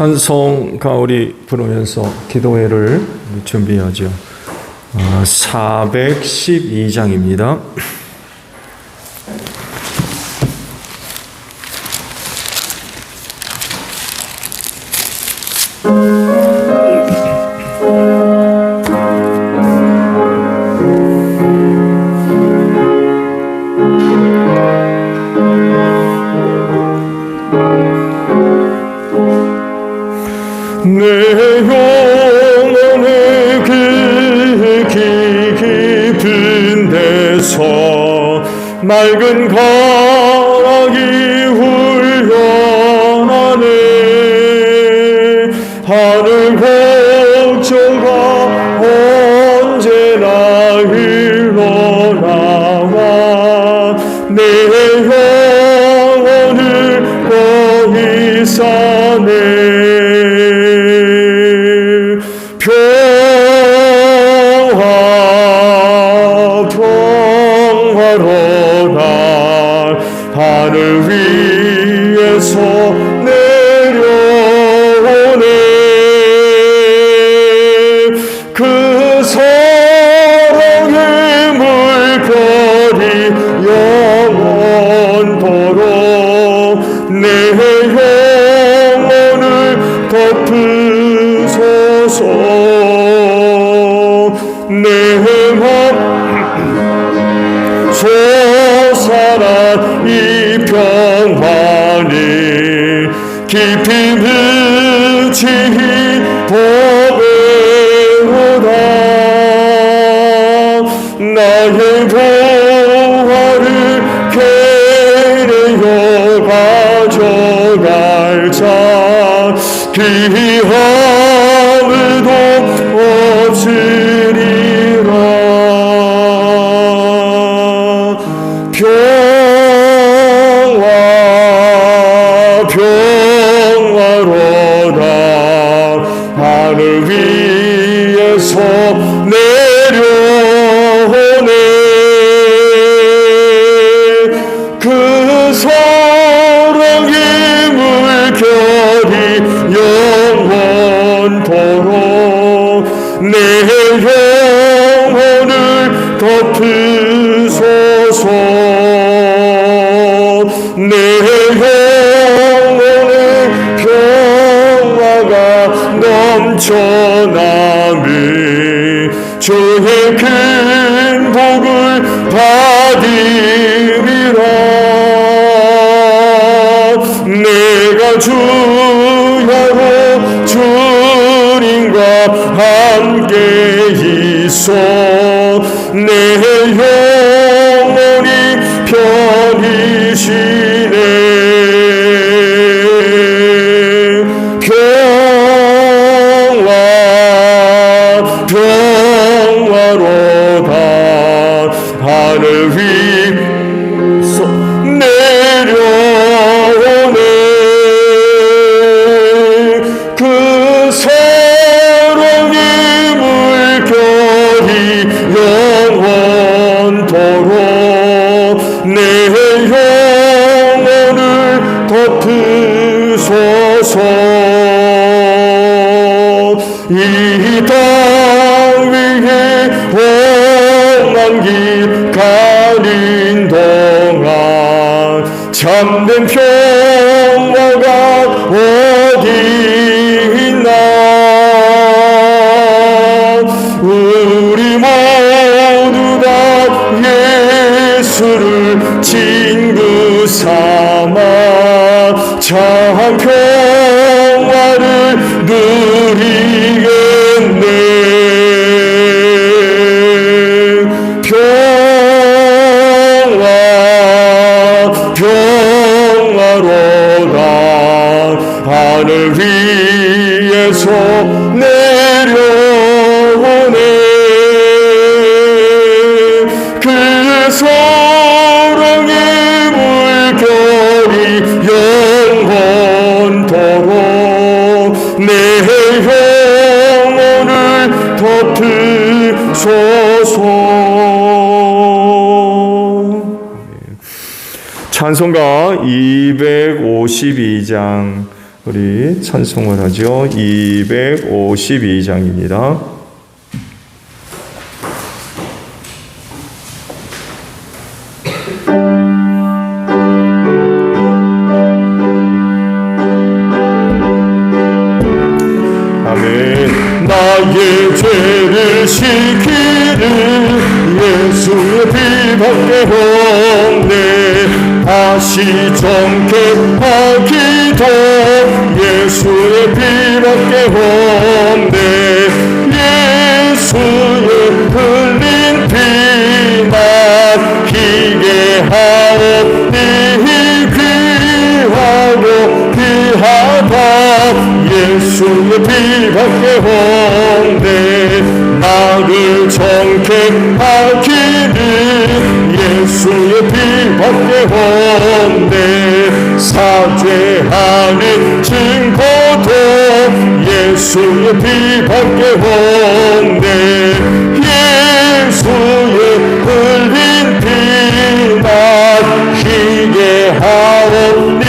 찬송가 우리 부르면서 기도회를 준비하죠. 412장입니다. 내 영혼의 깊은 데서 맑은 가락이 훈련하네. 하늘 곡조가 언제나 흘러나와 내 영혼을 거기 싸네. 평화로다 하늘 위에서 내려오네. 그 사랑의 물결이 영원토록 내 영혼을 덮으소서. 내 맘 솟아난 이 평화니 깊이 묻히니 보배로다. 나의 보화를 캐내어 가져갈 자 귀함에도 없으리라. 평화로다 하늘 위에서 내려오네. 그 사랑의 물결이 영원토록 내 영혼을 덮으소서. 내 영혼의 평화가 넘쳐나며 주의 큰 복을 받으리라. 내가 주야로 주님과 함께 있어 내 영혼이 편이시네. 평화로다 하늘 위에서 내려오네. 그 사랑의 물결이 영원토록 내 영혼을 덮으소서. 이 땅 위에 험한 길 가는 동안 참된 평화가 어디 있나. 우리 모두 다 예수를 친구 삼아 참 평화를 누리겠네. 평화로다 하늘 위에서 내려오네. 그 사랑의 물결이 영원토록 내 영혼을 덮으소서. 찬송가 252장 우리 찬송을 하죠. 252장입니다. 나의 죄를 시키는 예수의 피밖에 없네. 다시 정결하기도 예수의 피밖에 없네. 예수의 흘린 피만 희게 하옵니. 귀하고 귀하다 예수의 피밖에 없네. 나를 정결하기는 예수의 피밖에 없네. 사죄하는 증거도 예수의 피밖에 없네. 예수의 흘린 피만 희게 하옵니.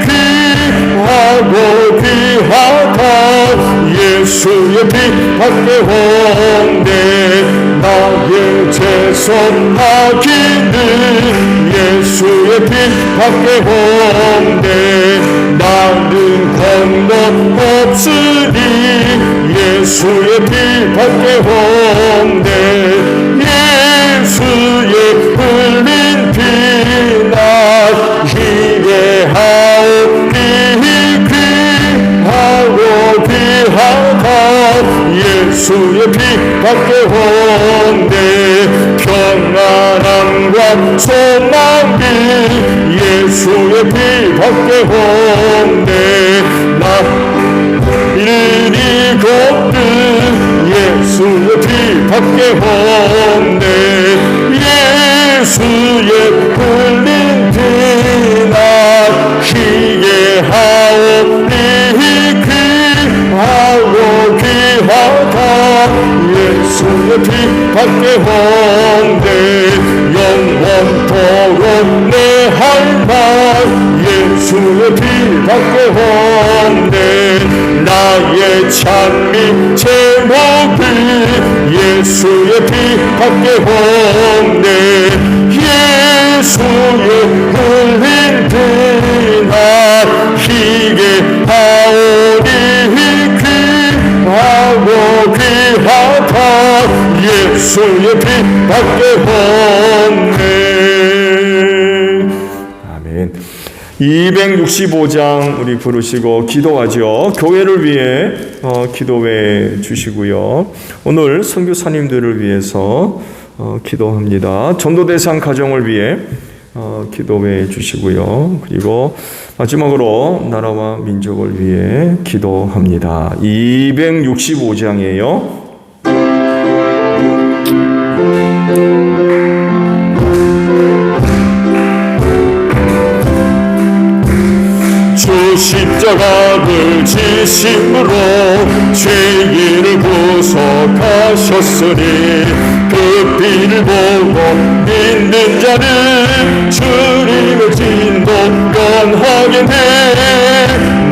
귀하고 귀하다 예수의 피밖에 없네. 나의 죄송하기는 예수의 피밖에 없네. 나는 권능 없으니 예수의 피밖에 없네. 예수의 흘린 피나 희게 하옵니. 귀하고 귀하다 예수의 피밖에 없네. 평안함과 소망이 예수의 피밖에 없네. 나 이르니 걷는 예수의 피밖에 없네. 예수의 흘린 피나 희게 하옵니. 귀하고 귀하다 예수의 피밖에 없네. 영원토록 내 할 말 예수의 피밖에 없네. 나의 찬미 제목이 예수의 피밖에 없네. 예수의 흘린 피나 희게 하오니. 귀하고 귀하다 예수의 피밖에 없네. 아멘. 265장 우리 부르시고 기도하죠. 교회를 위해 기도해 주시고요. 오늘 선교사님들을 위해서 기도합니다. 전도대상 가정을 위해 기도해 주시고요. 그리고 마지막으로 나라와 민족을 위해 기도합니다. 265장이에요. 주 십자가를 지심으로 죄인을 구속하셨으니 그 피를 보고 믿는 자는 주님의 진도 변하겠네.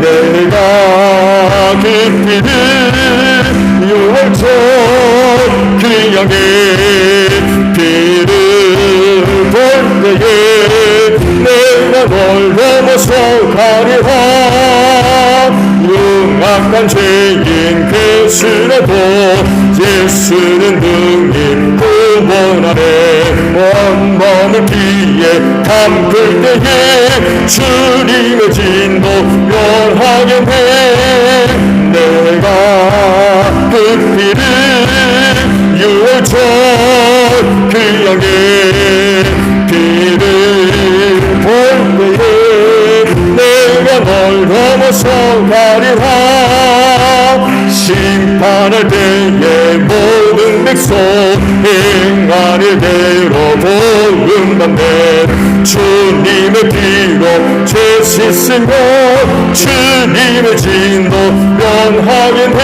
내가 그 피를 유월절 그 양의 피를 볼 때에 내가 널 넘어서 가리라. 흉악한 죄인 괴수라도 예수는 능히 구원하네. 온몸을 피에 담글 때에 주님의 진도 변하겠네. 내가 그 피를 유월절 그 양의 피를 볼 때에 내가 널 넘어서 가리라. 심판할 때에 모든 백성 행하는 대로 복음받네. 주님의 피로 죄 씻은 것 주님의 진도 변하겠네.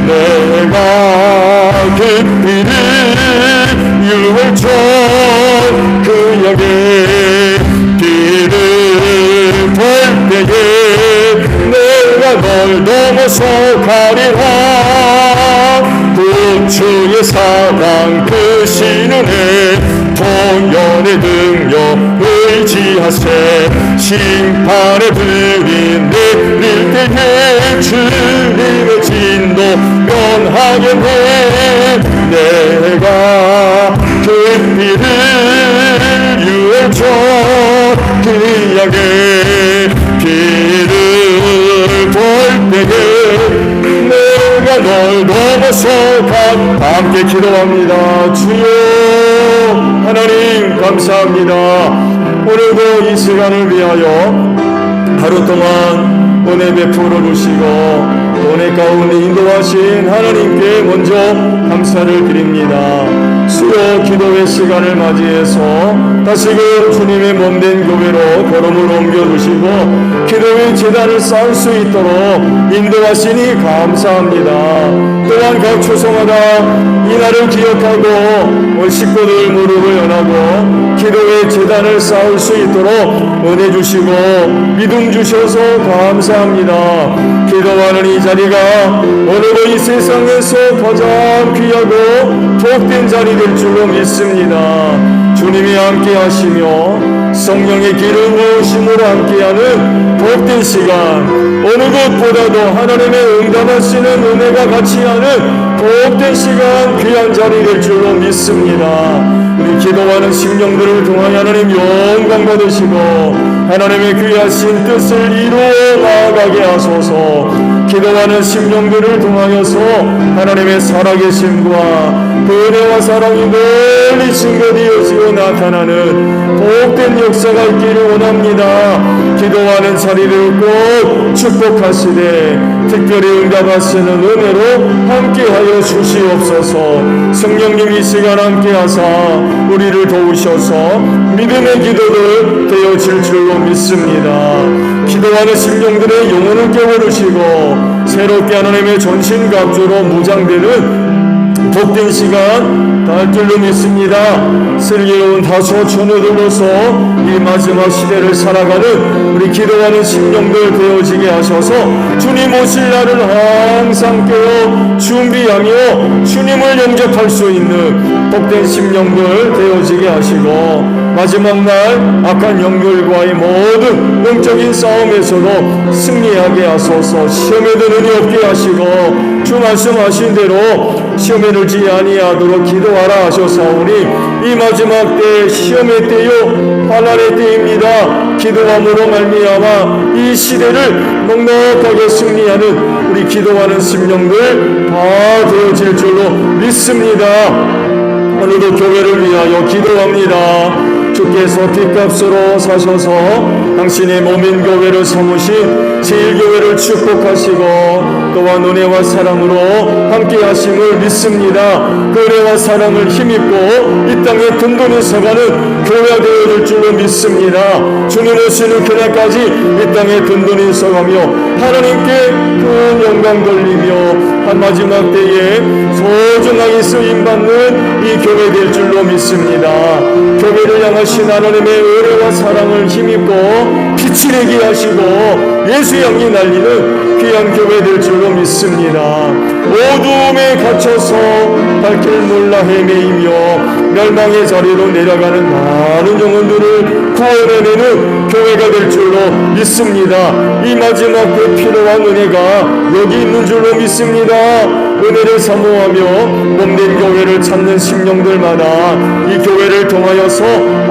내가 그 피를 유월절 그 양의 피를 볼 때에 내가 널 넘어서 가리라. 구주의 사랑 크신 은혜 통연의 능력 의지하세. 심판의 불이 내릴 때에 주님의 진노 면하겠네. 내가 그 피를 유월쳐 그 양의 피를 볼 때에 내가 널 넘어서 함께 기도합니다. 주여 하나님 감사합니다. 오늘도 이 시간을 위하여 하루 동안 은혜 베풀어 주시고 은혜 가운데 인도하신 하나님께 먼저 감사를 드립니다. 수요 기도의 시간을 맞이해서 다시금 주님의 몸된 교회로 걸음을 옮겨주시고 기도의 재단을 쌓을 수 있도록 인도하시니 감사합니다. 또한 각 초성마다 이날을 기억하고 식구들 무릎을 연하고 기도의 재단을 쌓을 수 있도록 은혜 주시고 믿음 주셔서 감사합니다. 기도하는 이 자리가 오늘도 이 세상에서 가장 귀하고 복된 자리 될 줄로 믿습니다. 주님이 함께 하시며 성령의 기름 부으심으로 함께하는 복된 시간, 어느 것보다도 하나님의 응답하시는 은혜가 같이 하는 복된 시간, 귀한 자리 될 줄로 믿습니다. 우리 기도하는 심령들을 통하여 하나님 영광 받으시고 하나님의 귀하신 뜻을 이루어 나아가게 하소서. 기도하는 심령들을 통하여서 하나님의 살아계심과 그 은혜와 사랑이 멀리 증거되어지고 나타나는 복된 역사가 있기를 원합니다. 기도하는 자리를 꼭 축복하시되 특별히 응답하시는 은혜로 함께하여 주시옵소서. 성령님 이 시간 함께하사 우리를 도우셔서 믿음의 기도를 되어질 줄로 믿습니다. 기도하는 심령들의 영혼을 깨워주시고 새롭게 하나님의 전신갑주로 무장되는 복된 시간 달 줄로 믿습니다. 슬기로운 다소 천우들로서 이 마지막 시대를 살아가는 우리 기도하는 심령들 되어지게 하셔서 주님 오실 날을 항상 깨어 준비하며 주님을 영접할 수 있는 복된 심령들 되어지게 하시고 마지막 날 악한 영들과의 모든 영적인 싸움에서도 승리하게 하소서. 시험에 드는 이 없게 하시고 주 말씀하신 대로 시험에 들지 아니하도록 기도하라 하셨사오니 이 마지막 때 시험의 때요 환난의 때입니다. 기도함으로 말미암아 이 시대를 넉넉하게 승리하는 우리 기도하는 심령들 다 되어질 줄로 믿습니다. 오늘도 교회를 위하여 기도합니다. 주께서 핏값으로 사셔서 당신의 몸인 교회를 삼으신 제1교회를 축복하시고 또한 은혜와 사랑으로 함께 하심을 믿습니다. 그 은혜와 사랑을 힘입고 이 땅에 든든히 서가는 교회가 되어질 줄로 믿습니다. 주님 오시는 그날까지 이 땅에 든든히 서가며 하나님께 큰 영광 돌리며 한 마지막 때에 소중하게 쓰임받는 이 교회 될 줄로 믿습니다. 교회를 향하신 하나님의 은혜와 사랑을 힘입고 빛이 내게 하시고 예수 향기 날리는 귀한 교회 될 줄로 믿습니다. 어두움에 갇혀서 밝길 몰라 헤매이며 멸망의 자리로 내려가는 많은 영혼들을 구원해내는 교회가 될 줄로 믿습니다. 이 마지막 그 필요한 은혜가 여기 있는 줄로 믿습니다. 은혜를 사모하며 몸된 교회를 찾는 심령들마다 이 교회를 통하여서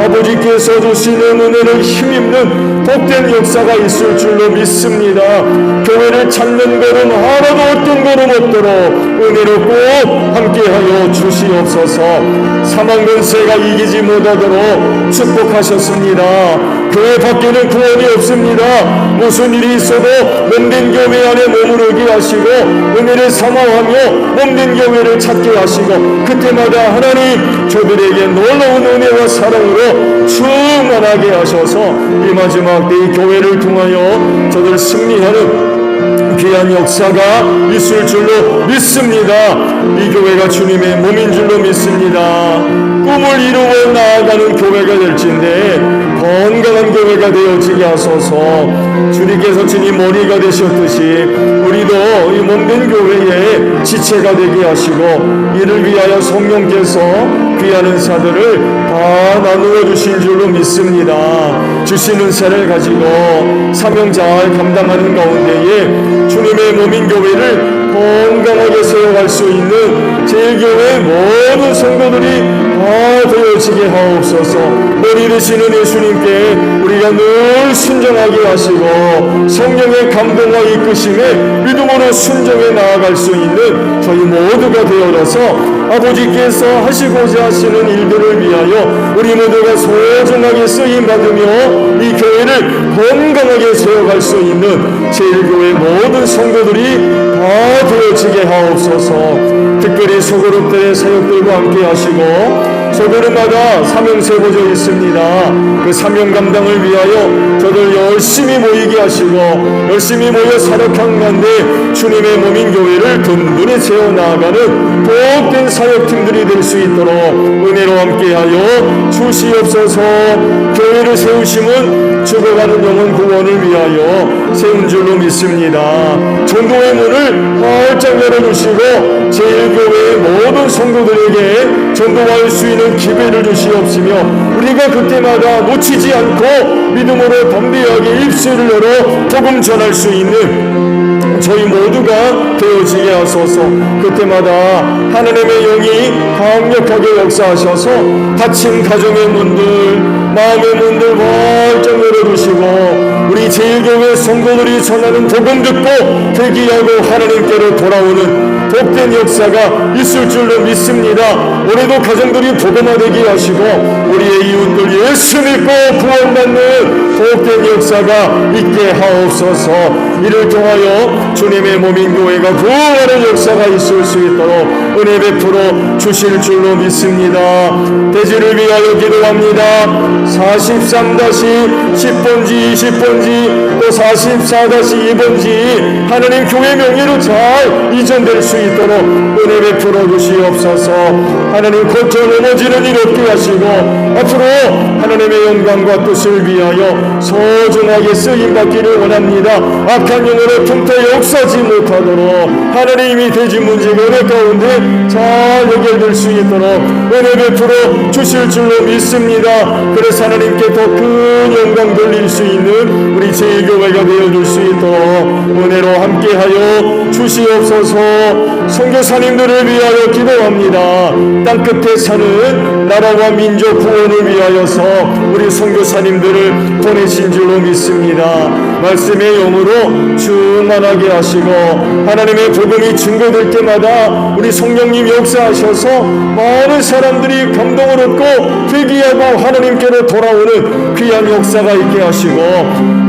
아버지께서 주시는 은혜를 힘입는 복된 역사가 있을 줄로 믿습니다. 교회를 찾는 걸음 하나도 어떤 걸음 없도록 은혜로 꼭 함께하여 주시옵소서. 사망 권세가 이기지 못하도록 축복하셨습니다. 교회 밖에는 구원이 없습니다. 무슨 일이 있어도 몸된 교회 안에 머무르게 하시고 은혜를 사모하며 몸된 교회를 찾게 하시고 그때마다 하나님 저들에게 놀라운 은혜와 사랑으로 충만하게 하셔서 이 마지막 때 이 교회를 통하여 저들 승리하는 귀한 역사가 있을 줄로 믿습니다. 이 교회가 주님의 몸인 줄로 믿습니다. 꿈을 이루어 나아가는 교회가 될진데 건강한 교회가 되어지게 하소서. 주님께서 주님 머리가 되셨듯이 우리도 이 몸된 교회의 지체가 되게 하시고 이를 위하여 성령께서 귀한 은사들을 다 나누어 주실 줄로 믿습니다. 주신 은사를 가지고 사명 잘 감당하는 가운데에 주님의 몸인 교회를 건강하게 세워갈 수 있는 제일교회 모든 성도들이 다 되어지게 하옵소서. 머리 되시는 예수님께 우리가 늘 순종하게 하시고 성령의 감동과 이끄심에 믿음으로 순종해 나아갈 수 있는 저희 모두가 되어져서 아버지께서 하시고자 하시는 일들을 위하여 우리 모두가 소중하게 쓰임받으며 이 교회를 건강하게 세워갈 수 있는 제일교회 모든 성도들이 다 되어지게 하옵소서. 특별히 소그룹들의 사역들과 함께 하시고 소그룹마다 사명 세워져 있습니다. 그 사명 감당을 위하여 저들 열심히 모이게 하시고 열심히 모여 사역한 가운데 주님의 몸인 교회를 든든히 세워나가는 복된 사역팀들이 될 수 있도록 은혜로 함께하여 주시옵소서. 교회를 세우심은 죽어가는 영혼 구원을 위하여 세운 줄로 믿습니다. 전도의 문을 활짝 열어주시고 제일교회의 모든 성도들에게 전도할 수 있는 기회를 주시옵시며 우리가 그때마다 놓치지 않고 믿음으로 담대하게 입술을 열어 복음 전할 수 있는 저희 모두가 되어지게 하소서. 그때마다 하나님의 영이 강력하게 역사하셔서 닫힌 가정의 문들 마음의 문들 활짝 열어주시고 우리 제일교회 성도들이 전하는 복음 듣고 회개하고 하나님께로 돌아오는 복된 역사가 있을 줄로 믿습니다. 올해도 가정들이 복음화되게 하시고 우리의 이웃들 예수 믿고 구원받는 복된 역사가 있게 하옵소서. 이를 통하여 주님의 몸인 교회가 부활하는 역사가 있을 수 있도록 은혜 베풀어 주실 줄로 믿습니다. 대지를 위하여 기도합니다. 43-10번지 20번지 또 44-2번지 하나님 교회 명예로 잘 이전될 수 있도록 은혜 베풀어 주시옵소서. 하나님 거쳐 넘어지는 일 없게 하시고 앞으로 하나님의 영광과 뜻을 위하여 소중하게 쓰임받기를 원합니다. 악한 영으로 틈타 역사지 못하도록 하나님이 돼지 문제 은혜 가운데 잘 해결될 수 있도록 은혜 베풀어 주실 줄로 믿습니다. 그래서 하나님께 더 큰 영광 돌릴 수 있는 우리 제일교회가 되어줄 수 있도록 은혜로 함께하여 주시옵소서. 선교사님들을 위하여 기도합니다. 땅끝에 사는 나라와 민족 구원을 위하여서 우리 선교사님들을 보내신 줄로 믿습니다. 말씀의 영으로 충만하게 하시고 하나님의 복음이 증거될 때마다 우리 성령님 역사하셔서 많은 사람들이 감동을 얻고 회개하고 하나님께로 돌아오는 귀한 역사가 있게 하시고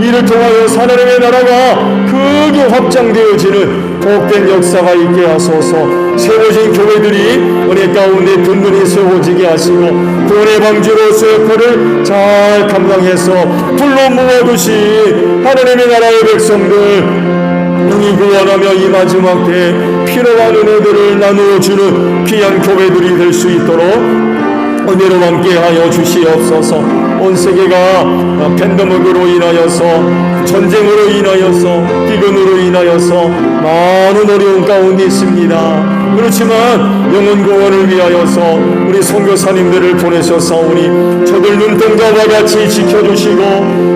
이를 통하여 하나님의 나라가 크게 확장되어지는 복된 역사가 있게 하소서. 세워진 교회들이 은혜 가운데 든든히 세워지게 하시고 구원의 방주로서 역할을 잘 감당해서 불러 모아두신 하나님의 나라의 백성들 능히 구원하며 이 마지막 때 필요한 은혜들을 나누어주는 귀한 교회들이 될 수 있도록 은혜로 함께하여 주시옵소서. 온 세계가 팬데믹으로 인하여서 전쟁으로 인하여서 기근으로 인하여서 많은 어려움 가운데 있습니다. 그렇지만 영혼 구원을 위하여서 우리 선교사님들을 보내셨사오니 저들 눈동자와 같이 지켜주시고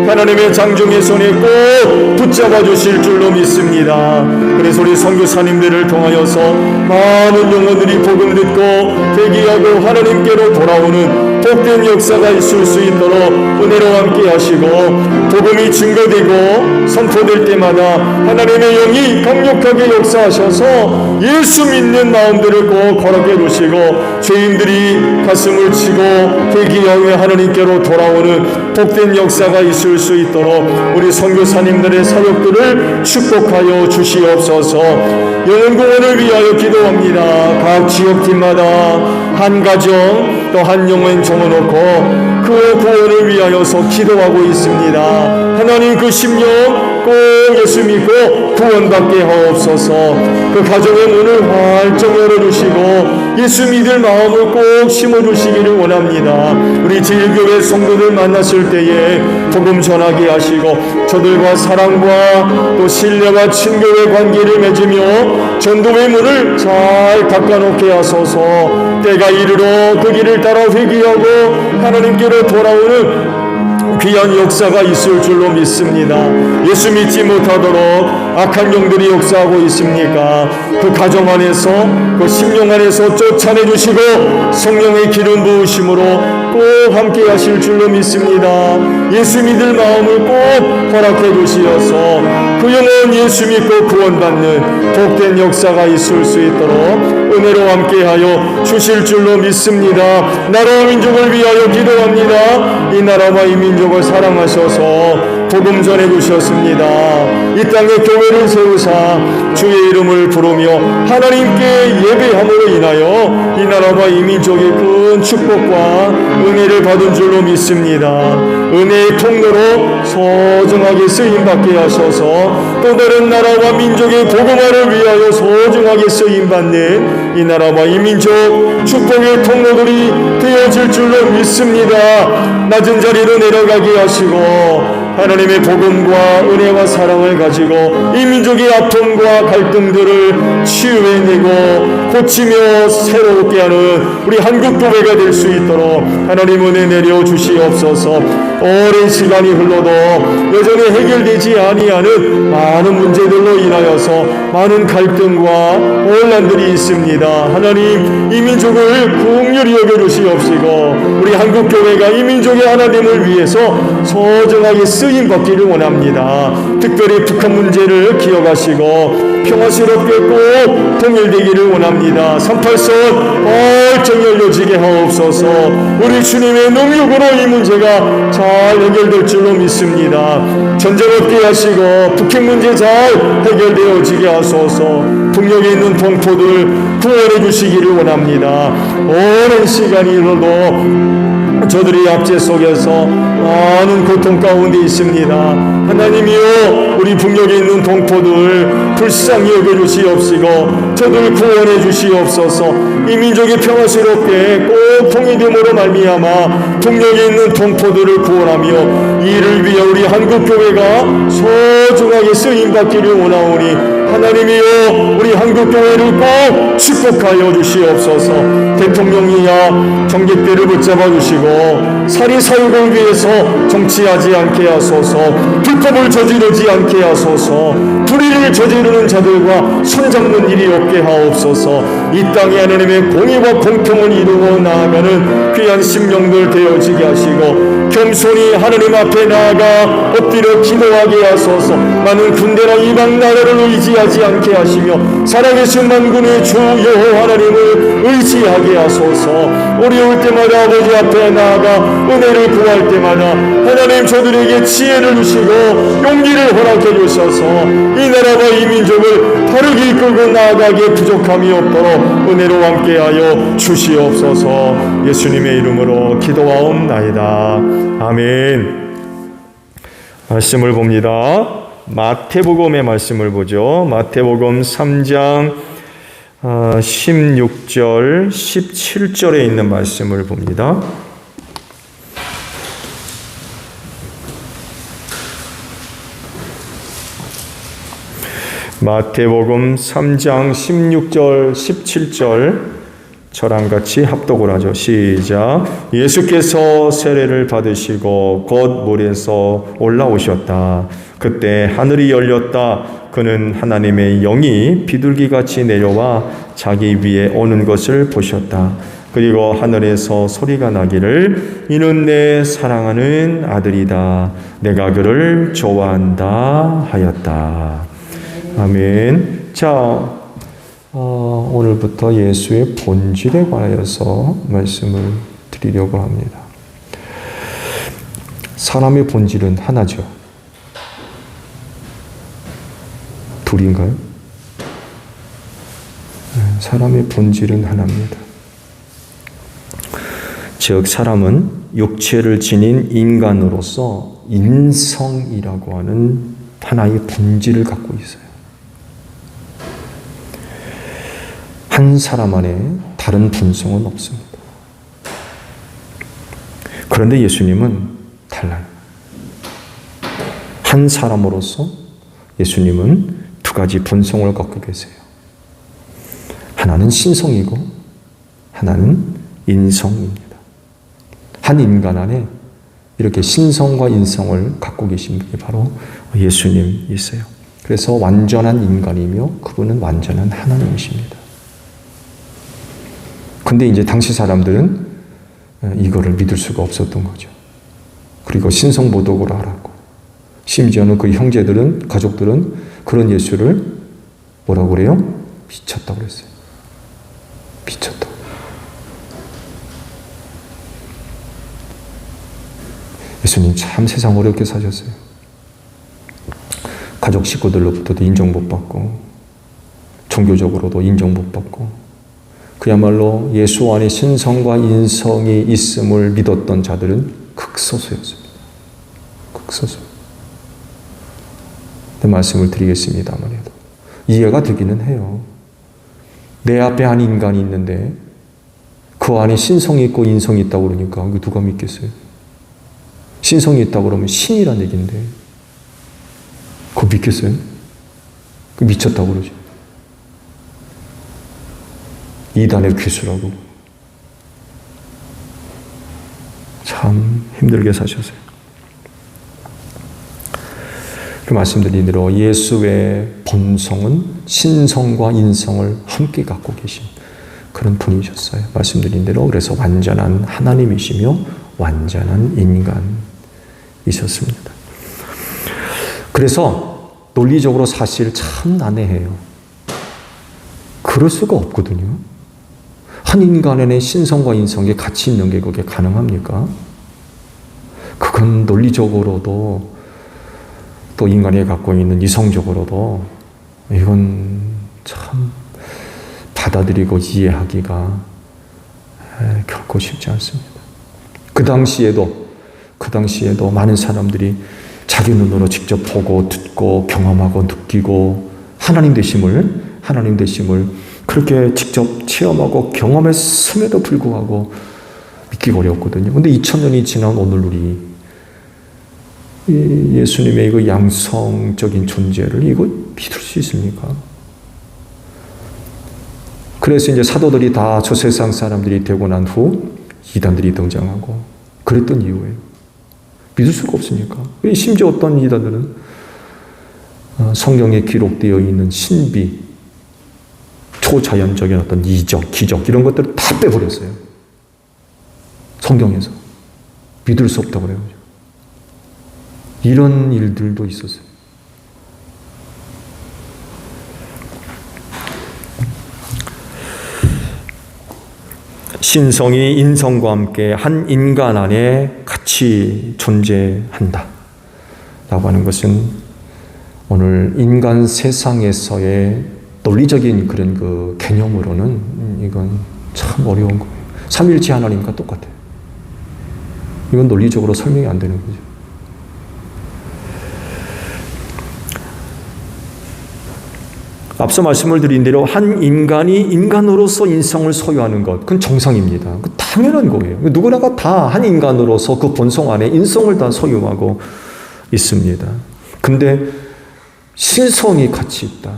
하나님의 장중의 손에 꼭 붙잡아 주실 줄로 믿습니다. 그래서 우리 선교사님들을 통하여서 많은 영혼들이 복음 듣고 회개하고 하나님께로 돌아오는 복된 역사가 있을 수 있도록 은혜로 함께 하시고 복음이 증거되고 선포될 때마다 하나님의 영이 강력하게 역사하셔서 예수 믿는 마음들을 꼭 허락해 주시고 죄인들이 가슴을 치고 회개하여 하나님께로 돌아오는 복된 역사가 있을 수 있도록 우리 선교사님들의 사역들을 축복하여 주시옵소서. 영혼 구원을 위하여 기도합니다. 각 지역팀마다 한 가정 또 한 영혼 정해놓고 그 구원을 위하여서 기도하고 있습니다. 하나님 그 심령 꼭 예수 믿고 구원받게 하옵소서. 그 가정의 문을 활짝 열어주시고 예수 믿을 마음을 꼭 심어주시기를 원합니다. 우리 제1교회 성도들 만났을 때에 복음 전하게 하시고 저들과 사랑과 또 신뢰와 친교의 관계를 맺으며 전도의 문을 잘 닦아놓게 하소서. 때가 이르러 그 길을 따라 회개하고 하나님께로 돌아오는 귀한 역사가 있을 줄로 믿습니다. 예수 믿지 못하도록 악한 영들이 역사하고 있습니까? 그 가정 안에서 그 심령 안에서 쫓아내주시고 성령의 기름 부으심으로 꼭 함께 하실 줄로 믿습니다. 예수 믿을 마음을 꼭 허락해 주시어서 그 영혼 예수 믿고 구원받는 복된 역사가 있을 수 있도록 은혜로 함께하여 주실 줄로 믿습니다. 나라와 민족을 위하여 기도합니다. 이 나라와 이 민족을 사랑하셔서 복음 전해 주셨습니다. 이 땅에 교회를 세우사 주의 이름을 부르며 하나님께 예배함으로 인하여 이 나라와 이 민족의 큰 축복과 은혜를 받은 줄로 믿습니다. 은혜의 통로로 소중하게 쓰임받게 하셔서 또 다른 나라와 민족의 복음화를 위하여 소중하게 쓰임받는 이 나라와 이 민족 축복의 통로들이 되어질 줄로 믿습니다. 낮은 자리로 내려가게 하시고 하나님의 복음과 은혜와 사랑을 가지고 이 민족의 아픔과 갈등들을 치유해내고 고치며 새롭게 하는 우리 한국교회가 될 수 있도록 하나님 은혜 내려 주시옵소서. 오랜 시간이 흘러도 여전히 해결되지 아니하는 많은 문제들로 인하여서 많은 갈등과 혼란들이 있습니다. 하나님 이 민족을 긍휼히 여겨주시옵시고 우리 한국교회가 이 민족의 하나님을 위해서 소중하게 쓰임받기를 원합니다. 특별히 북한 문제를 기억하시고 평화스럽게 꼭 통일되기를 원합니다. 38선 활짝 열려지게 하옵소서. 우리 주님의 능력으로 이 문제가 잘 해결될 줄로 믿습니다. 전쟁 없게 하시고 북핵 문제 잘 해결되어지게 하소서. 북녘에 있는 동포들 구원해 주시기를 원합니다. 오랜 시간이 흘러도 저들이 압제 속에서 많은 고통 가운데 있습니다. 하나님이여 우리 북녘에 있는 동포들 불쌍히 여겨주시옵시고 저들 구원해 주시옵소서. 이 민족이 평화스럽게 꼭 통일됨으로 말미암아 북녘에 있는 동포들을 구원하며 이를 위해 우리 한국교회가 소중하게 쓰임받기를 원하오니 하나님이여 우리 한국교회를 꼭 축복하여 주시옵소서. 대통령이야 정객들을 붙잡아 주시고 사리사욕을 위해서 정치하지 않게 하소서. 불법을 저지르지 않게 하소서. 불의를 저지르는 자들과 손잡는 일이 없게 하옵소서. 이 땅에 하나님의 공의와 공평을 이루어 나아가는 귀한 심령들 되어지게 하시고 겸손히 하나님 앞에 나아가 엎드려 기도하게 하소서. 많은 군대나 이방 나라를 의지하지 않게 하시며 살아계신 만군의 주 여호와 하나님을 의지하게 하소서. 어려울 때마다 아버지 앞에 나아가 은혜를 구할 때마다 하나님 저들에게 지혜를 주시고 용기를 허락해 주셔서 이 나라와 이 민족을 바르게 이끌고 나아가기에 부족함이 없도록 은혜로 함께하여 주시옵소서. 예수님의 이름으로 기도하옵나이다. 아멘. 말씀을 봅니다. 마태복음의 말씀을 보죠. 마태복음 3장 16절 17절에 있는 말씀을 봅니다. 마태복음 3장 16절 17절 저랑 같이 합독을 하죠. 시작. 예수께서 세례를 받으시고 곧 물에서 올라오셨다. 그때 하늘이 열렸다. 그는 하나님의 영이 비둘기같이 내려와 자기 위에 오는 것을 보셨다. 그리고 하늘에서 소리가 나기를 이는 내 사랑하는 아들이다. 내가 그를 좋아한다 하였다. 아멘. 자, 오늘부터 예수의 본질에 관하여서 말씀을 드리려고 합니다. 사람의 본질은 하나죠. 둘인가요? 사람의 본질은 하나입니다. 즉 사람은 육체를 지닌 인간으로서 인성이라고 하는 하나의 본질을 갖고 있어요. 한 사람 안에 다른 본성은 없습니다. 그런데 예수님은 달라요. 한 사람으로서 예수님은 두 가지 본성을 갖고 계세요. 하나는 신성이고 하나는 인성입니다. 한 인간 안에 이렇게 신성과 인성을 갖고 계신 분이 바로 예수님이세요. 그래서 완전한 인간이며 그분은 완전한 하나님이십니다. 근데 이제 당시 사람들은 이거를 믿을 수가 없었던 거죠. 그리고 신성모독으로 알았고, 심지어는 그 형제들은, 가족들은 그런 예수를 뭐라고 그래요? 미쳤다고 그랬어요. 미쳤다고. 예수님 참 세상 어렵게 사셨어요. 가족 식구들로부터도 인정 못 받고, 종교적으로도 인정 못 받고, 그야말로 예수 안에 신성과 인성이 있음을 믿었던 자들은 극소수였습니다. 극소수. 내 말씀을 드리겠습니다만 해도 이해가 되기는 해요. 내 앞에 한 인간이 있는데 그 안에 신성이 있고 인성이 있다고 그러니까 누가 믿겠어요? 신성이 있다고 그러면 신이란 얘기인데 그거 믿겠어요? 그 미쳤다고 그러죠. 이단의 괴수라고. 참 힘들게 사셨어요. 그 말씀드린 대로 예수의 본성은 신성과 인성을 함께 갖고 계신 그런 분이셨어요. 말씀드린 대로 그래서 완전한 하나님이시며 완전한 인간이셨습니다. 그래서 논리적으로 사실 참 난해해요. 그럴 수가 없거든요. 한 인간 안에 신성과 인성이 같이 있는 게 그게 가능합니까? 그건 논리적으로도 또 인간이 갖고 있는 이성적으로도 이건 참 받아들이고 이해하기가 결코 쉽지 않습니다. 그 당시에도 많은 사람들이 자기 눈으로 직접 보고 듣고 경험하고 느끼고 하나님 되심을 그렇게 직접 체험하고 경험했음에도 불구하고 믿기가 어렵거든요. 근데 2000년이 지난 오늘 우리 예수님의 이거 양성적인 존재를 이거 믿을 수 있습니까? 그래서 이제 사도들이 다 저 세상 사람들이 되고 난 후 이단들이 등장하고 그랬던 이유예요. 믿을 수가 없으니까. 심지어 어떤 이단들은 성경에 기록되어 있는 신비, 초자연적인 어떤 이적, 기적 이런 것들을 다 빼버렸어요. 성경에서. 믿을 수 없다고 그래요. 이런 일들도 있었어요. 신성이 인성과 함께 한 인간 안에 같이 존재한다 라고 하는 것은 오늘 인간 세상에서의 논리적인 그런 그 개념으로는 이건 참 어려운 거예요. 삼일체 하나님과 똑같아요. 이건 논리적으로 설명이 안 되는 거죠. 앞서 말씀을 드린 대로 한 인간이 인간으로서 인성을 소유하는 것, 그건 정상입니다. 그 당연한 거예요. 누구나가 다 한 인간으로서 그 본성 안에 인성을 다 소유하고 있습니다. 근데 신성이 같이 있다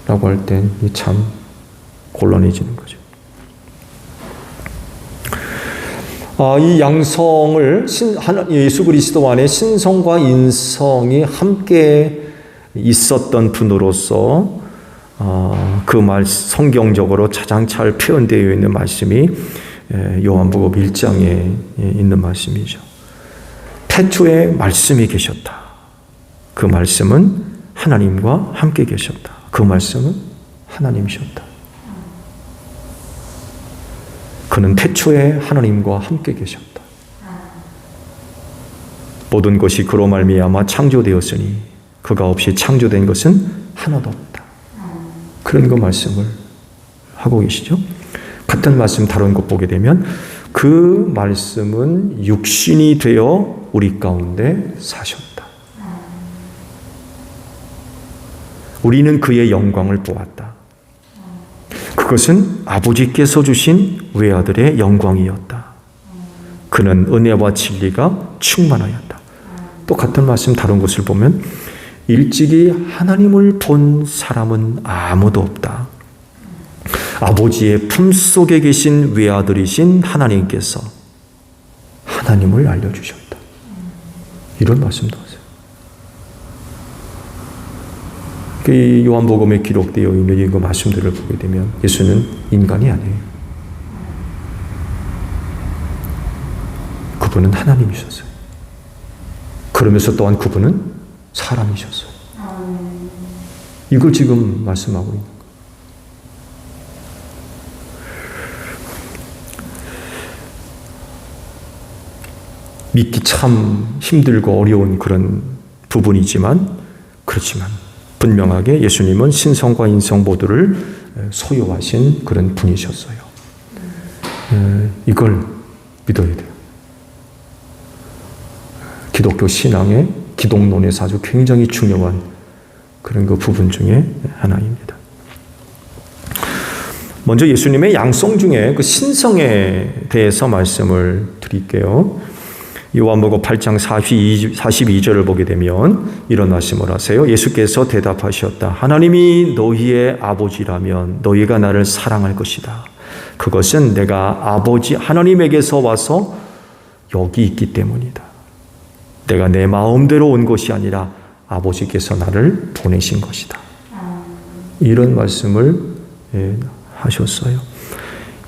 라고 할 땐 참 곤란해지는 거죠. 이 양성을 예수 그리스도 안에 신성과 인성이 함께 있었던 분으로서 그 말 성경적으로 가장 잘 표현되어 있는 말씀이 요한복음 1장에 있는 말씀이죠. 태초에 말씀이 계셨다. 그 말씀은 하나님과 함께 계셨다. 그 말씀은 하나님이셨다. 그는 태초에 하나님과 함께 계셨다. 모든 것이 그로 말미암아 창조되었으니 그가 없이 창조된 것은 하나도 없다. 그런 거 말씀을 하고 계시죠. 같은 말씀 다른 것 보게 되면 그 말씀은 육신이 되어 우리 가운데 사셨다. 우리는 그의 영광을 보았다. 그것은 아버지께서 주신 외아들의 영광이었다. 그는 은혜와 진리가 충만하였다. 또 같은 말씀 다른 곳을 보면 일찍이 하나님을 본 사람은 아무도 없다. 아버지의 품속에 계신 외아들이신 하나님께서 하나님을 알려주셨다. 이런 말씀도 하세요. 이 요한복음에 기록되어 있는 이 말씀들을 보게 되면 예수는 인간이 아니에요. 그분은 하나님이셨어요. 그러면서 또한 그분은 사람이셨어요. 이걸 지금 말씀하고 있는 거예요. 믿기 참 힘들고 어려운 그런 부분이지만 그렇지만 분명하게 예수님은 신성과 인성 모두를 소유하신 그런 분이셨어요. 이걸 믿어야 돼요. 기독교 신앙의 기독론에서 아주 굉장히 중요한 그런 그 부분 중에 하나입니다. 먼저 예수님의 양성 중에 그 신성에 대해서 말씀을 드릴게요. 요한복음 8장 42절을 보게 되면 이런 말씀을 하세요. 예수께서 대답하셨다. 하나님이 너희의 아버지라면 너희가 나를 사랑할 것이다. 그것은 내가 아버지 하나님에게서 와서 여기 있기 때문이다. 내가 내 마음대로 온 것이 아니라 아버지께서 나를 보내신 것이다. 이런 말씀을 하셨어요.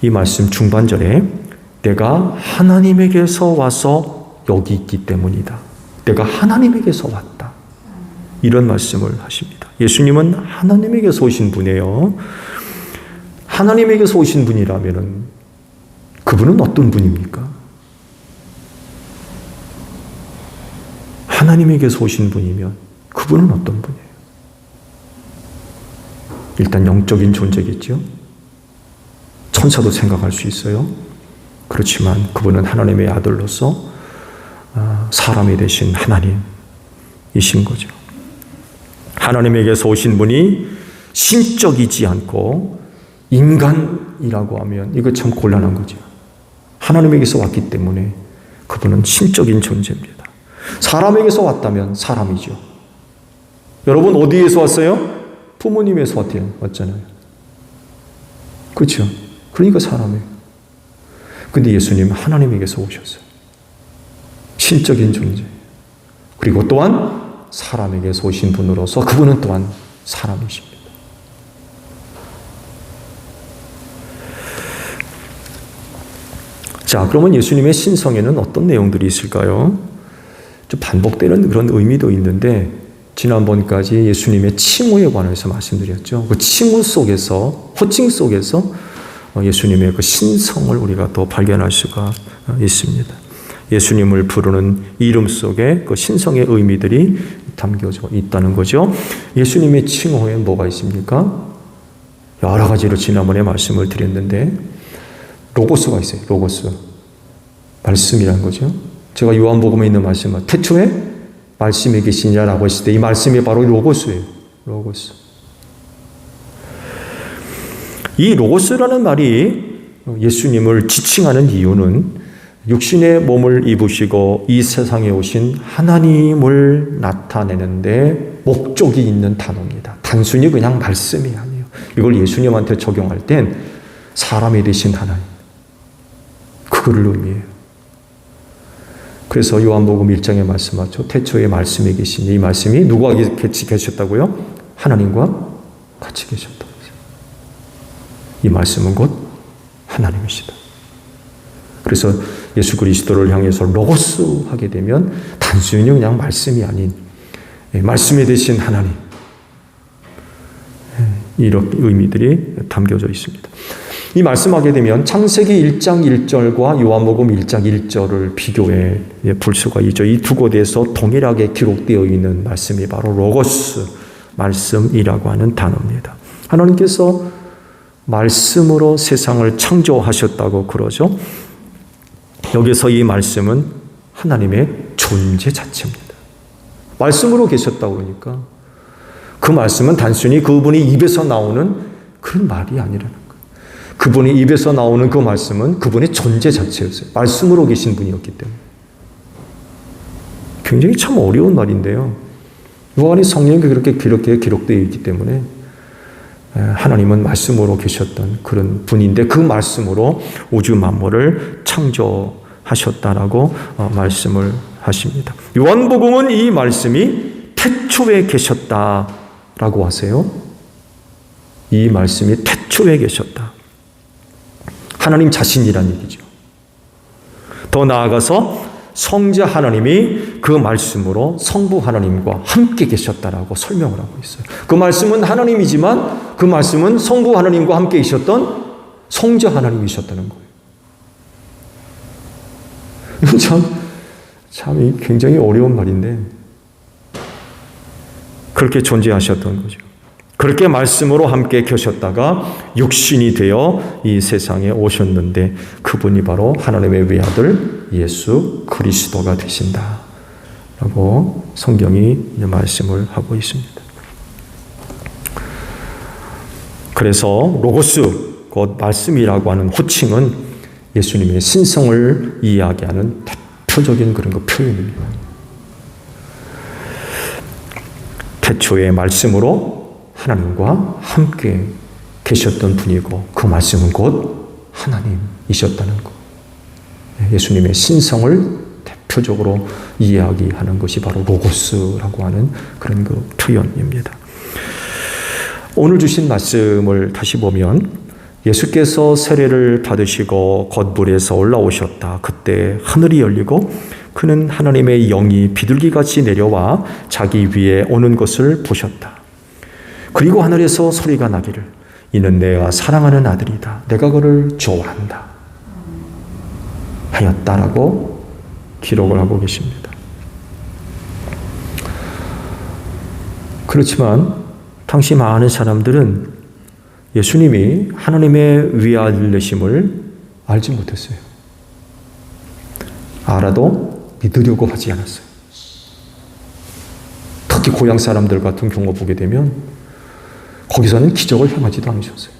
이 말씀 중반절에 내가 하나님에게서 와서 여기 있기 때문이다. 내가 하나님에게서 왔다. 이런 말씀을 하십니다. 예수님은 하나님에게서 오신 분이에요. 하나님에게서 오신 분이라면 그분은 어떤 분입니까? 하나님에게서 오신 분이면 그분은 어떤 분이에요? 일단 영적인 존재겠죠. 천사도 생각할 수 있어요. 그렇지만 그분은 하나님의 아들로서 사람이 되신 하나님이신 거죠. 하나님에게서 오신 분이 신적이지 않고 인간이라고 하면 이거 참 곤란한 거죠. 하나님에게서 왔기 때문에 그분은 신적인 존재입니다. 사람에게서 왔다면 사람이죠. 여러분 어디에서 왔어요? 부모님에서 왔잖아요. 그렇죠? 그러니까 사람이에요. 근데 예수님은 하나님에게서 오셨어요. 신적인 존재. 그리고 또한 사람에게서 오신 분으로서 그분은 또한 사람이십니다. 자, 그러면 예수님의 신성에는 어떤 내용들이 있을까요? 좀 반복되는 그런 의미도 있는데 지난번까지 예수님의 칭호에 관해서 말씀드렸죠. 그 칭호 속에서, 호칭 속에서 예수님의 그 신성을 우리가 또 발견할 수가 있습니다. 예수님을 부르는 이름 속에 그 신성의 의미들이 담겨져 있다는 거죠. 예수님의 칭호에 뭐가 있습니까? 여러 가지로 지난번에 말씀을 드렸는데 로고스가 있어요. 로고스. 말씀이라는 거죠. 제가 요한복음에 있는 말씀은 태초에 말씀이 계시냐라고 했을 때 이 말씀이 바로 로고스예요. 로고스. 이 로고스라는 말이 예수님을 지칭하는 이유는 육신의 몸을 입으시고 이 세상에 오신 하나님을 나타내는데 목적이 있는 단어입니다. 단순히 그냥 말씀이 아니에요. 이걸 예수님한테 적용할 땐 사람이 되신 하나님. 그거를 의미해요. 그래서 요한복음 1장에 말씀하죠. 태초에 말씀이 계신 이 말씀이 누구와 같이 계셨다고요? 하나님과 같이 계셨다고. 이 말씀은 곧 하나님이시다. 그래서 예수 그리스도를 향해서 로고스 하게 되면 단순히 그냥 말씀이 아닌 말씀이 되신 하나님, 이런 의미들이 담겨져 있습니다. 이 말씀하게 되면 창세기 1장 1절과 요한복음 1장 1절을 비교해 볼 수가 있죠. 이 두 곳에서 동일하게 기록되어 있는 말씀이 바로 로고스, 말씀이라고 하는 단어입니다. 하나님께서 말씀으로 세상을 창조하셨다고 그러죠. 여기서 이 말씀은 하나님의 존재 자체입니다. 말씀으로 계셨다고 그러니까 그 말씀은 단순히 그분이 입에서 나오는 그런 말이 아니라는 거예요. 그분이 입에서 나오는 그 말씀은 그분의 존재 자체였어요. 말씀으로 계신 분이었기 때문에. 굉장히 참 어려운 말인데요. 요한이 성경에 그렇게 기록되어 있기 때문에 하나님은 말씀으로 계셨던 그런 분인데 그 말씀으로 우주 만물을 창조하셨다라고 말씀을 하십니다. 요한복음은 이 말씀이 태초에 계셨다라고 하세요. 이 말씀이 태초에 계셨다. 하나님 자신이란 얘기죠. 더 나아가서 성자 하나님이 그 말씀으로 성부 하나님과 함께 계셨다라고 설명을 하고 있어요. 그 말씀은 하나님이지만 그 말씀은 성부 하나님과 함께 계셨던 성자 하나님이셨다는 거예요. 참 굉장히 어려운 말인데 그렇게 존재하셨던 거죠. 그렇게 말씀으로 함께 계셨다가 육신이 되어 이 세상에 오셨는데 그분이 바로 하나님의 외아들 예수 그리스도가 되신다 라고 성경이 말씀을 하고 있습니다. 그래서 로고스, 곧 말씀이라고 하는 호칭은 예수님의 신성을 이야기하는 대표적인 그런 표현입니다. 태초의 말씀으로 하나님과 함께 계셨던 분이고 그 말씀은 곧 하나님이셨다는 것. 예수님의 신성을 대표적으로 이야기하는 것이 바로 로고스라고 하는 그런 그 표현입니다. 오늘 주신 말씀을 다시 보면 예수께서 세례를 받으시고 겉물에서 올라오셨다. 그때 하늘이 열리고 그는 하나님의 영이 비둘기같이 내려와 자기 위에 오는 것을 보셨다. 그리고 하늘에서 소리가 나기를 이는 내가 사랑하는 아들이다. 내가 그를 좋아한다. 하였다라고 기록을 하고 계십니다. 그렇지만 당시 많은 사람들은 예수님이 하나님의 위아들이심을 알지 못했어요. 알아도 믿으려고 하지 않았어요. 특히 고향 사람들 같은 경우 보게 되면 거기서는 기적을 행하지도 않으셨어요.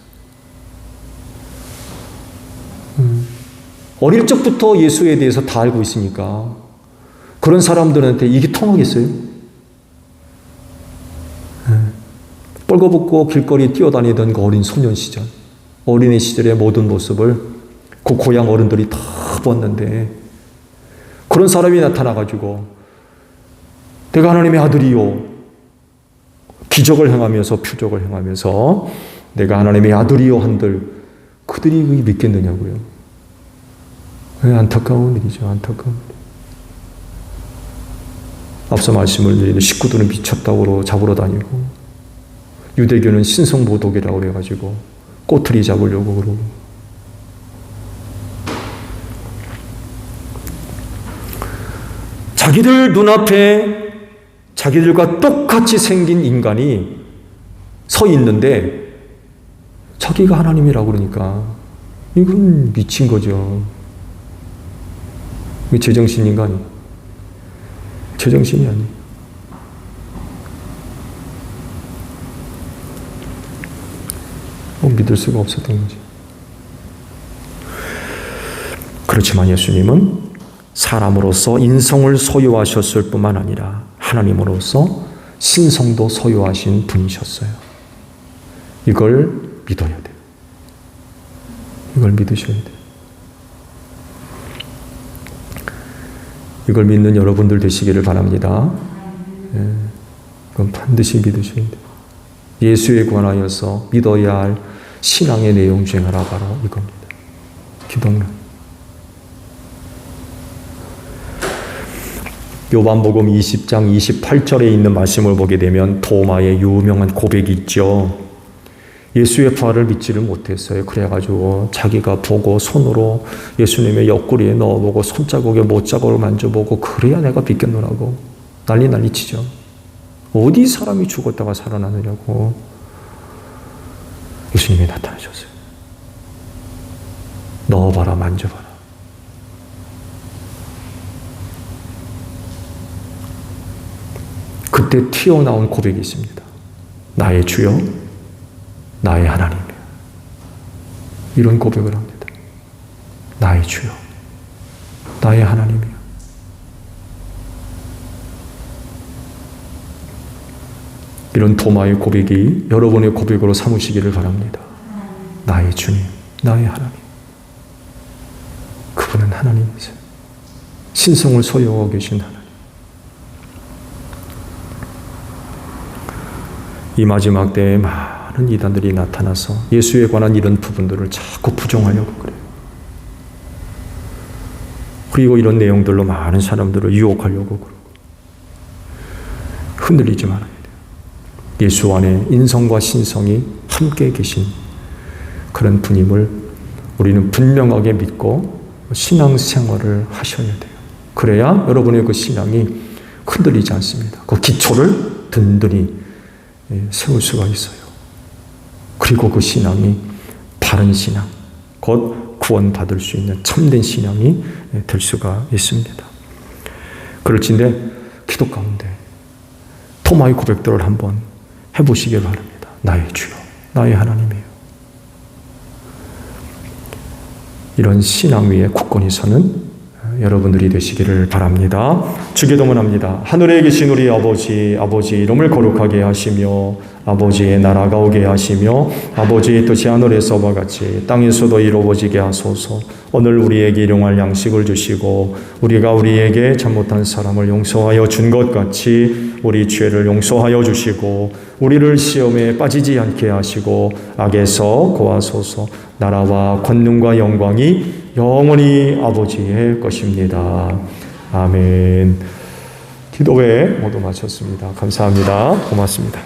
어릴 적부터 예수에 대해서 다 알고 있으니까 그런 사람들한테 이게 통하겠어요? 뻘거벗고 길거리에 뛰어다니던 그 어린 소년 시절, 어린이 시절의 모든 모습을 그 고향 어른들이 다 보았는데 그런 사람이 나타나가지고 내가 하나님의 아들이요, 기적을 행하면서 표적을 행하면서 내가 하나님의 아들이요 한들 그들이 믿겠느냐고요. 안타까운 일이죠. 안타까운 일. 앞서 말씀을 드린 식구들은 미쳤다고 잡으러 다니고 유대교는 신성모독이라고 그래가지고 꼬투리 잡으려고 그러고 자기들 눈앞에 자기들과 똑같이 생긴 인간이 서 있는데 자기가 하나님이라고 그러니까 이건 미친 거죠. 이게 제정신인가? 제정신이 아니에요. 믿을 수가 없었던 거지. 그렇지만 예수님은 사람으로서 인성을 소유하셨을 뿐만 아니라 하나님으로서 신성도 소유하신 분이셨어요. 이걸 믿어야 돼요. 이걸 믿으셔야 돼요. 이걸 믿는 여러분들 되시기를 바랍니다. 그건 반드시 믿으셔야 돼요. 예수에 관하여서 믿어야 할 신앙의 내용 중에 하나가 바로 이겁니다. 기독론. 요한복음 20장 28절에 있는 말씀을 보게 되면 도마의 유명한 고백이 있죠. 예수의 부활을 믿지를 못했어요. 그래가지고 자기가 보고 손으로 예수님의 옆구리에 넣어보고 손자국에 못자국을 만져보고 그래야 내가 믿겠노라고 난리 치죠. 어디 사람이 죽었다가 살아나느냐고. 예수님이 나타나셨어요. 넣어봐라, 만져봐라. 그때 튀어나온 고백이 있습니다. 나의 주여, 나의 하나님이요. 이런 고백을 합니다. 나의 주여, 나의 하나님이요. 이런 도마의 고백이 여러분의 고백으로 삼으시기를 바랍니다. 나의 주님, 나의 하나님. 그분은 하나님이세요. 신성을 소유하고 계신 하나님. 이 마지막 때에 많은 이단들이 나타나서 예수에 관한 이런 부분들을 자꾸 부정하려고 그래요. 그리고 이런 내용들로 많은 사람들을 유혹하려고 그러고. 흔들리지 말아야 돼요. 예수 안에 인성과 신성이 함께 계신 그런 분임을 우리는 분명하게 믿고 신앙생활을 하셔야 돼요. 그래야 여러분의 그 신앙이 흔들리지 않습니다. 그 기초를 든든히 세울 수가 있어요. 그리고 그 신앙이 바른 신앙, 곧 구원받을 수 있는 참된 신앙이 될 수가 있습니다. 그럴진데 기도 가운데 토마의 고백들을 한번 해보시길 바랍니다. 나의 주여, 나의 하나님이에요. 이런 신앙 위에 굳건히 서는 여러분들이 되시기를 바랍니다. 주기도문합니다. 하늘에 계신 우리 아버지, 아버지의 이름을 거룩하게 하시며 아버지의 나라가 오게 하시며 아버지의 뜻이 하늘에서와 같이 땅에서도 이루어지게 하소서. 오늘 우리에게 일용할 양식을 주시고 우리가 우리에게 잘못한 사람을 용서하여 준 것 같이 우리 죄를 용서하여 주시고 우리를 시험에 빠지지 않게 하시고 악에서 구하소서. 나라와 권능과 영광이 영원히 아버지의 것입니다. 아멘. 기도회 모두 마쳤습니다. 감사합니다. 고맙습니다.